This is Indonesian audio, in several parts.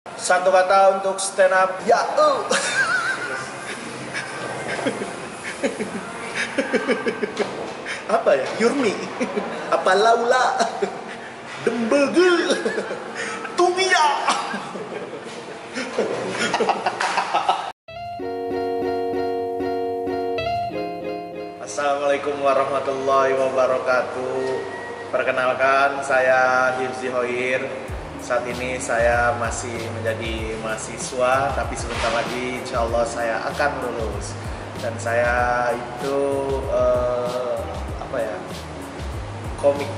Satu kata untuk stand up, ya. Apa ya? Yurmi. Apa laula? Dembegel. Tumia. Assalamualaikum warahmatullahi wabarakatuh. Perkenalkan, saya Hifzi Hoir. Saat ini saya masih menjadi mahasiswa, tapi sebentar lagi insya Allah saya akan lulus. Dan saya itu komik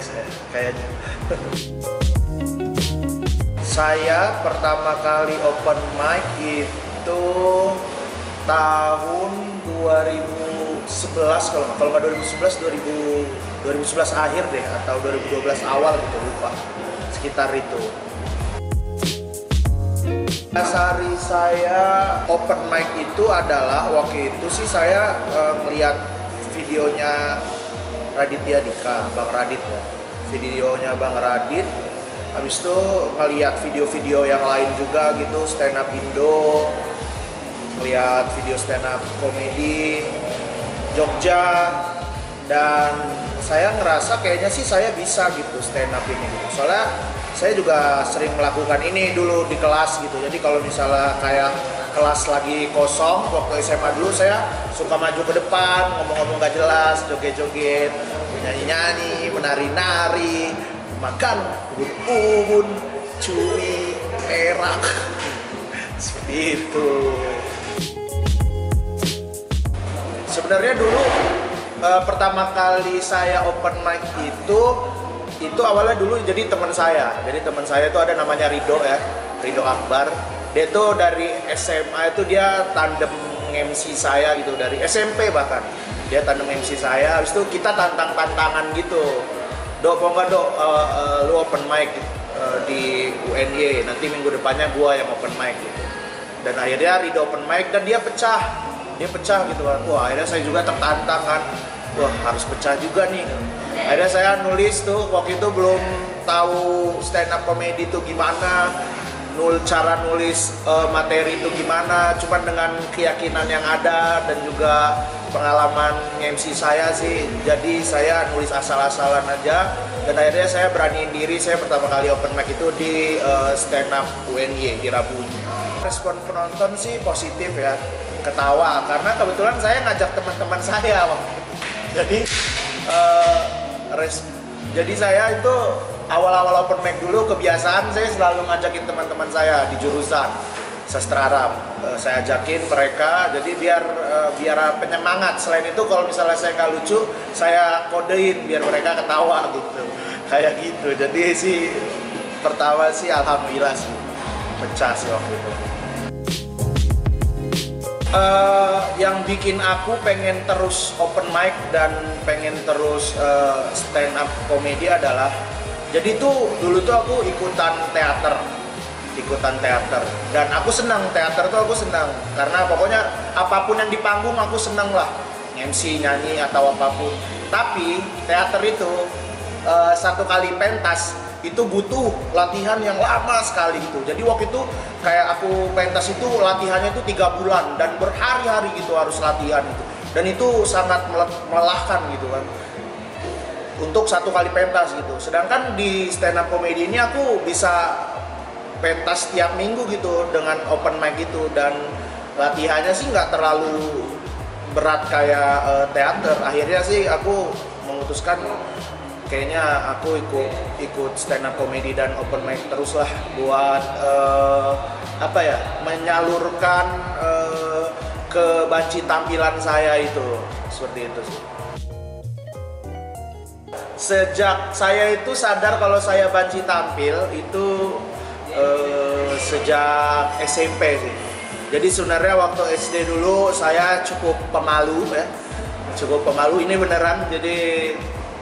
saya kayaknya. Saya pertama kali open mic itu tahun 2011, kalau nggak 2011 akhir deh, atau 2012 awal gitu, lupa, sekitar itu. Dasari saya open mic itu adalah waktu itu sih saya melihat videonya Raditya Dika, Bang Radit ya. Videonya Bang Radit. Habis itu ngeliat video-video yang lain juga gitu, stand up Indo, ngeliat video stand up komedi Jogja, dan saya ngerasa kayaknya sih saya bisa gitu stand up ini gitu. Soalnya saya juga sering melakukan ini dulu di kelas gitu. Jadi kalau misalnya kayak kelas lagi kosong waktu SMA dulu, saya suka maju ke depan, ngomong-ngomong gak jelas, joget-joget, nyanyi-nyanyi, menari-nari, makan ubun-ubun, cumi, perak, seperti itu. Sebenarnya dulu pertama kali saya open mic itu awalnya dulu jadi teman saya. Jadi teman saya itu ada namanya Rido ya, Rido Akbar. Dia tuh dari SMA itu dia tandem MC saya gitu, dari SMP bahkan. Dia tandem MC saya, habis itu kita tantang-tantangan gitu. Dok, mau nggak dok, lu open mic di UNY, nanti minggu depannya gua yang open mic gitu. Dan akhirnya Rido open mic dan dia pecah gitu kan. Wah, akhirnya saya juga tertantang kan, wah harus pecah juga nih. Akhirnya saya nulis tuh, waktu itu belum tahu stand up comedy itu gimana, cara nulis materi itu gimana, cuman dengan keyakinan yang ada dan juga pengalaman MC saya sih, jadi saya nulis asal-asalan aja. Dan akhirnya saya beraniin diri, saya pertama kali open mic itu di stand up UNY di Rabunya. Respon penonton sih positif ya, ketawa, karena kebetulan saya ngajak teman-teman saya waktu itu. Jadi saya itu awal-awal open mic dulu, kebiasaan saya selalu ngajakin teman-teman saya di jurusan sastra Arab. Saya ajakin mereka, jadi biar penyemangat. Selain itu kalau misalnya saya nggak lucu, saya kodein biar mereka ketawa gitu, kayak gitu. Jadi sih pertama sih alhamdulillah sih pecah sih waktu itu. Yang bikin aku pengen terus open mic dan pengen terus stand up komedi adalah, jadi tuh dulu tuh aku ikutan teater, dan aku senang teater tuh, aku senang karena pokoknya apapun yang di panggung aku senang lah, MC, nyanyi atau apapun. Tapi teater itu satu kali pentas itu butuh latihan yang lama sekali gitu. Jadi waktu itu kayak aku pentas itu latihannya itu 3 bulan dan berhari-hari gitu harus latihan itu. Dan itu sangat melelahkan gitu kan, untuk satu kali pentas gitu. Sedangkan di stand up comedy ini aku bisa pentas tiap minggu gitu dengan open mic gitu, dan latihannya sih nggak terlalu berat kayak teater. Akhirnya sih aku memutuskan kayaknya aku ikut stand up comedy dan open mic terus lah, buat menyalurkan ke banci tampilan saya itu, seperti itu sih. Sejak saya itu sadar kalau saya banci tampil itu sejak SMP sih. Jadi sebenarnya waktu SD dulu saya cukup pemalu ya, ini beneran. Jadi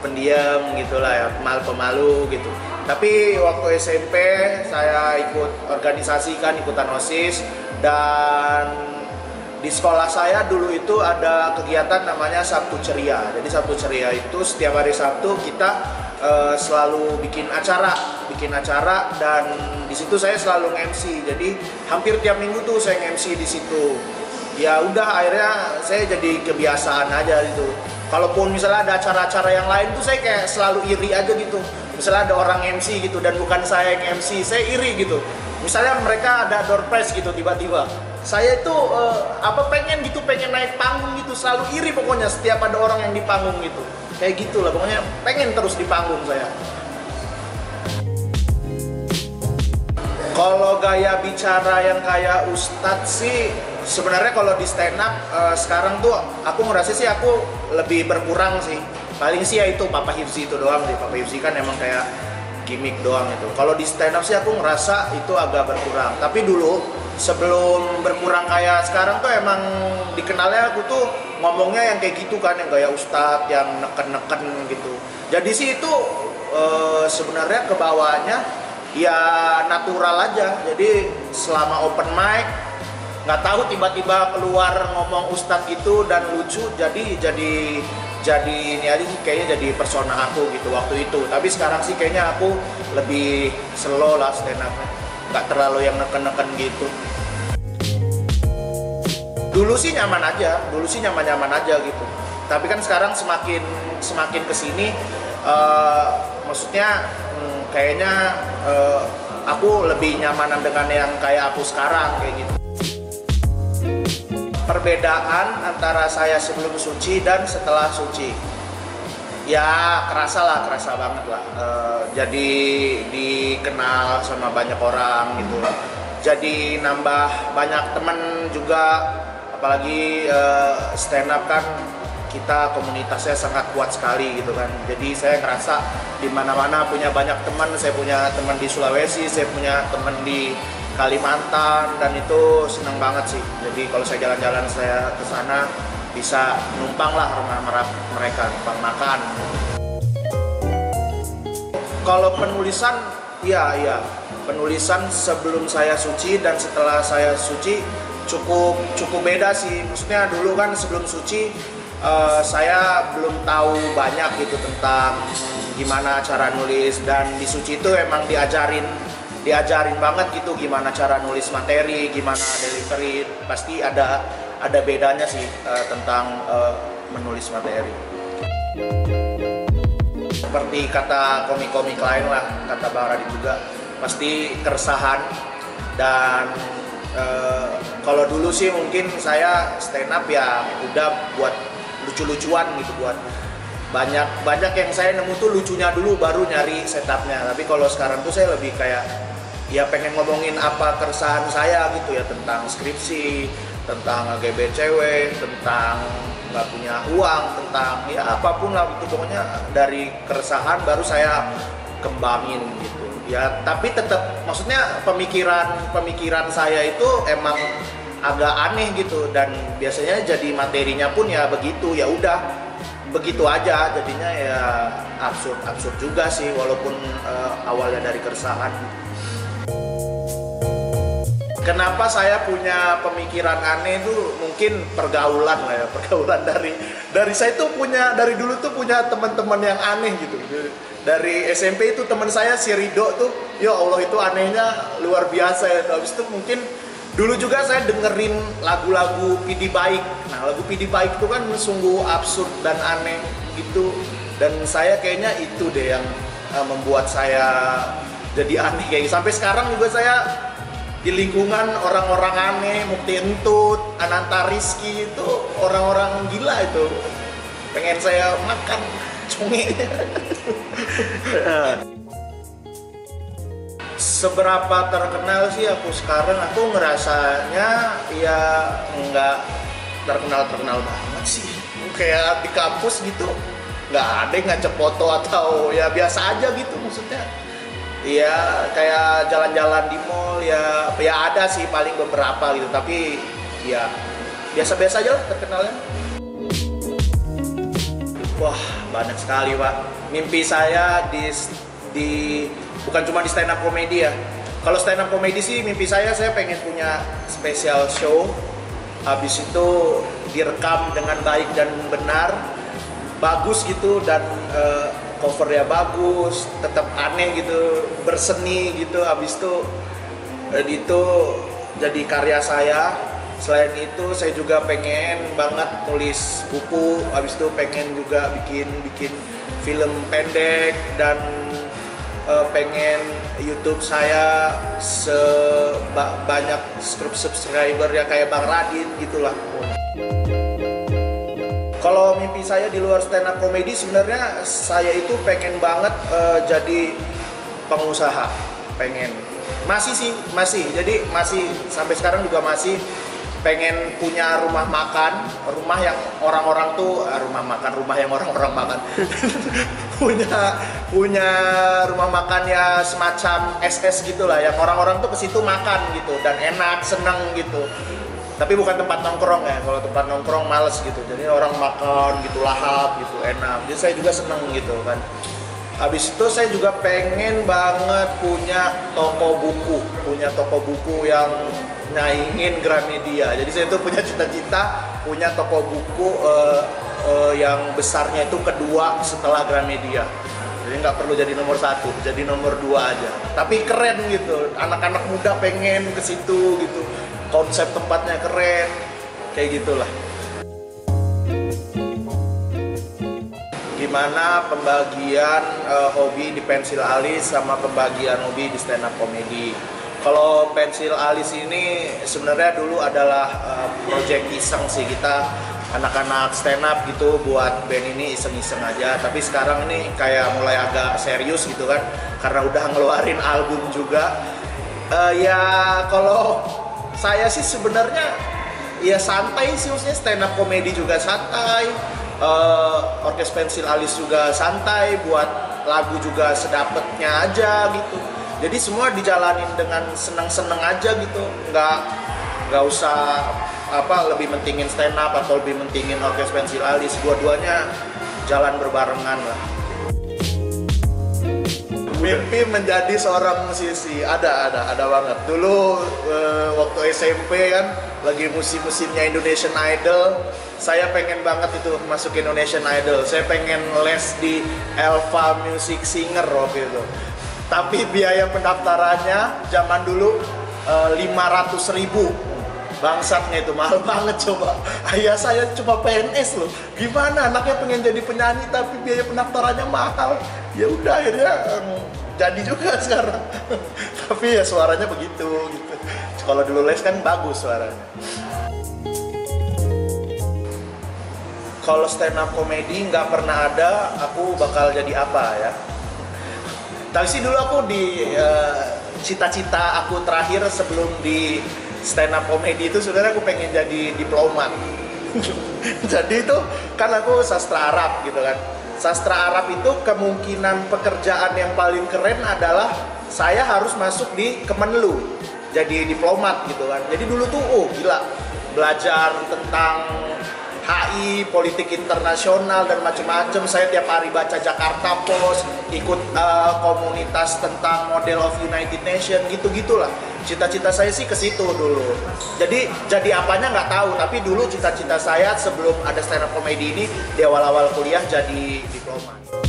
pendiam gitulah ya, pemalu gitu. Tapi waktu SMP saya ikut organisasi kan, ikutan OSIS, dan di sekolah saya dulu itu ada kegiatan namanya Sabtu Ceria. Jadi Sabtu Ceria itu setiap hari Sabtu kita selalu bikin acara bikin acara, dan di situ saya selalu nge-MC. Jadi hampir tiap minggu tuh saya nge-MC di situ. Ya udah, akhirnya saya jadi kebiasaan aja gitu. Kalaupun misalnya ada acara-acara yang lain tuh saya kayak selalu iri aja gitu. Misalnya ada orang MC gitu dan bukan saya yang MC, saya iri gitu. Misalnya mereka ada door prize gitu tiba-tiba. Saya itu pengen naik panggung gitu, selalu iri pokoknya setiap ada orang yang di panggung gitu. Kayak gitulah pokoknya, pengen terus di panggung saya. Kalau gaya bicara yang kayak Ustadz sih, sebenarnya kalau di stand up sekarang tuh aku ngerasa sih aku lebih berkurang sih. Paling sih ya itu Papa Hifzi itu doang sih. Papa Hifzi kan emang kayak gimmick doang itu. Kalau di stand up sih aku ngerasa itu agak berkurang. Tapi dulu sebelum berkurang kayak sekarang tuh emang dikenalnya aku tuh ngomongnya yang kayak gitu kan, yang kayak Ustadz, yang neken-neken gitu. Jadi sih itu sebenarnya kebawahnya ya natural aja. Jadi selama open mic nggak tahu tiba-tiba keluar ngomong Ustadz gitu dan lucu, jadi ini aja sih kayaknya jadi persona aku gitu waktu itu. Tapi sekarang sih kayaknya aku lebih slow lah stand up-nya, nggak terlalu yang neken-neken gitu. Dulu sih nyaman aja gitu. Tapi kan sekarang semakin kesini, maksudnya kayaknya aku lebih nyamanan dengan yang kayak aku sekarang kayak gitu. Perbedaan antara saya sebelum suci dan setelah suci, ya kerasa banget lah. Jadi dikenal sama banyak orang gitu, jadi nambah banyak teman juga. Apalagi stand up kan kita komunitasnya sangat kuat sekali gitu kan. Jadi saya ngerasa di mana-mana punya banyak teman. Saya punya teman di Sulawesi, saya punya teman di Kalimantan, dan itu seneng banget sih. Jadi kalau saya jalan-jalan saya ke sana bisa numpang lah rumah mereka, numpang makan. Kalau penulisan, iya penulisan sebelum saya suci dan setelah saya suci cukup beda sih. Maksudnya dulu kan sebelum suci saya belum tahu banyak gitu tentang gimana cara nulis, dan di suci itu emang diajarin banget gitu gimana cara nulis materi, gimana delivery. Pasti ada bedanya sih tentang menulis materi. Seperti kata komik-komik lain lah, kata Bang Radit juga, pasti keresahan. Dan kalau dulu sih mungkin saya stand up ya udah buat lucu-lucuan gitu, buat banyak yang saya nemu tuh lucunya dulu baru nyari setupnya. Tapi kalau sekarang tuh saya lebih kayak ya pengen ngomongin apa keresahan saya gitu ya, tentang skripsi, tentang ngegebet cewek, tentang nggak punya uang, tentang ya apapun lah itu, pokoknya dari keresahan baru saya kembangin gitu. Ya tapi tetap maksudnya pemikiran saya itu emang agak aneh gitu, dan biasanya jadi materinya pun ya begitu, ya udah begitu aja jadinya, ya absurd juga sih walaupun awalnya dari keresahan. Kenapa saya punya pemikiran aneh itu mungkin pergaulan lah ya, pergaulan dari saya tuh punya, dari dulu tuh punya teman-teman yang aneh gitu. Dari SMP itu teman saya si Rido tuh, ya Allah itu anehnya luar biasa ya. Habis itu mungkin dulu juga saya dengerin lagu-lagu PD Baik. Nah lagu PD Baik itu kan sungguh absurd dan aneh gitu. Dan saya kayaknya itu deh yang membuat saya jadi aneh kayak gitu. Sampai sekarang juga saya di lingkungan orang-orang aneh, Mukti Entut, Ananta Rizky, itu orang-orang gila itu. Pengen saya makan cumi. Seberapa terkenal sih aku sekarang? Aku ngerasanya ya nggak terkenal banget sih. Kayak di kampus gitu, nggak ada yang ngajak foto atau ya biasa aja gitu maksudnya. Iya kayak jalan-jalan di mall ya ada sih paling beberapa gitu, tapi ya biasa-biasa aja lah terkenalnya. Wah banyak sekali Pak. Mimpi saya di bukan cuma di stand up comedy ya. Kalau stand up comedy sih mimpi saya pengen punya special show. Habis itu direkam dengan baik dan benar, bagus gitu, dan covernya bagus, tetap aneh gitu, berseni gitu. Habis itu jadi karya saya. Selain itu saya juga pengen banget nulis buku. Habis itu pengen juga bikin film pendek dan pengen YouTube saya sebanyak subscriber ya kayak Bang Radit gitulah. Kalau mimpi saya di luar stand up comedy sebenarnya saya itu pengen banget jadi pengusaha, pengen. Masih. Jadi masih sampai sekarang juga masih pengen punya rumah makan, rumah yang orang-orang tuh rumah yang orang-orang makan. punya rumah makan ya semacam SS gitulah, yang orang-orang tuh ke situ makan gitu dan enak, seneng gitu. Tapi bukan tempat nongkrong ya, kalau tempat nongkrong males gitu. Jadi orang makan gitu lahap gitu, enak. Jadi saya juga seneng gitu kan. Habis itu saya juga pengen banget punya toko buku yang nyaingin Gramedia. Jadi saya tuh punya cita-cita punya toko buku yang besarnya itu kedua setelah Gramedia. Jadi nggak perlu jadi nomor 1, jadi nomor 2 aja. Tapi keren gitu, anak-anak muda pengen ke situ gitu. Konsep tempatnya keren, kayak gitulah. Gimana pembagian hobi di pensil alis sama pembagian hobi di stand up comedy? Kalau pensil alis ini sebenarnya dulu adalah project iseng sih, kita anak-anak stand up gitu buat band ini iseng-iseng aja. Tapi sekarang ini kayak mulai agak serius gitu kan, karena udah ngeluarin album juga. Ya kalau saya sih sebenarnya ya santai sih, maksudnya stand up comedy juga santai, orkes pensil alis juga santai, buat lagu juga sedapetnya aja gitu. Jadi semua dijalanin dengan seneng-seneng aja gitu, nggak usah lebih mentingin stand up atau lebih mentingin orkes pensil alis. Dua-duanya jalan berbarengan lah. Mimpi menjadi seorang musisi ada banget. Dulu waktu SMP kan lagi musim-musimnya Indonesian Idol, saya pengen banget itu masuk Indonesian Idol. Saya pengen les di Elva Music Singer waktu itu. Tapi biaya pendaftarannya zaman dulu 500.000. Bangsatnya itu mahal banget coba. Ayah saya cuma PNS loh. Gimana anaknya pengen jadi penyanyi tapi biaya pendaftarannya mahal. Ya udah akhirnya jadi juga sekarang. Tapi ya suaranya begitu gitu. Kalau dulu les kan bagus suaranya. Kalau stand up comedy nggak pernah ada, aku bakal jadi apa ya? Tapi sih dulu aku di cita-cita aku terakhir sebelum di stand up comedy itu sebenarnya aku pengen jadi diplomat. Jadi itu kan aku sastra Arab gitu kan. Sastra Arab itu kemungkinan pekerjaan yang paling keren adalah saya harus masuk di Kemenlu, jadi diplomat gitu kan. Jadi dulu tuh gila, belajar tentang HI, politik internasional dan macam-macam. Saya tiap hari baca Jakarta Post, ikut komunitas tentang Model of United Nation, gitu-gitulah. Cita-cita saya sih ke situ dulu. Jadi apanya nggak tahu, tapi dulu cita-cita saya sebelum ada stand up comedy ini di awal-awal kuliah jadi diplomat.